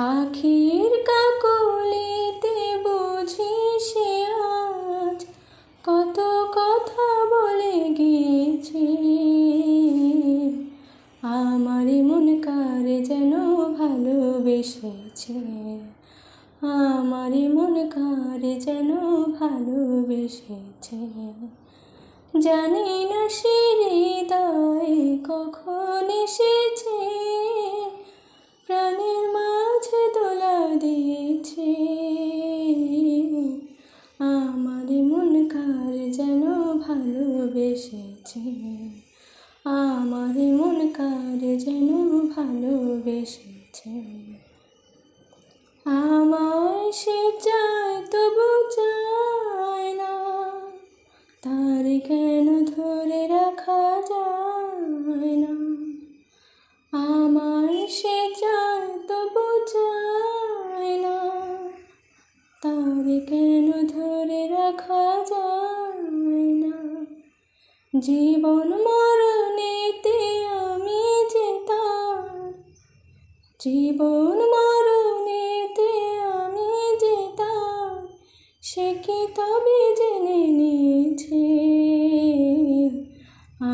আখির কাকলিতে বুঝি সে আজ কত কথা বলে গিয়েছে। আমার মন কার যেন ভালোবেসেছে, আমার মন কার যেন ভালোবেসেছে। জানি না সে হৃদয়ে কখন এসেছে, প্রাণের মাঝে দোলা দিয়েছে। আমার মন কার যেন ভালোবেসেছে, আমার মন কার যেন ভালোবেসেছে। আমায় সে চায় তবু চায় না, তার কেন ধরে রাখা যায় না। আমায় সে চায় তবু চায় না, তার কেন ধরে রাখা যায় না। জীবন মরণেতে আমি যে তার, জীবন মরণেতে আমি যে তার, সে কি তবে জেনে নিয়েছে।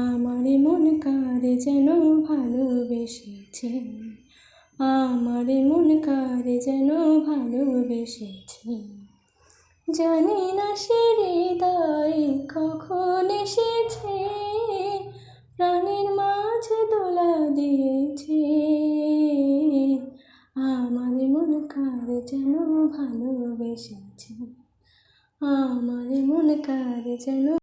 আমার মন কার যেন ভালোবেসেছে, আমার মন কার যেন ভালোবেসেছে। জানি না সে হৃদয়ে কখন এসেছে, প্রাণের মাঝে দোলা দিয়েছে। আমার মন কার যেন ভালোবেসেছে, আমার মন কার যেন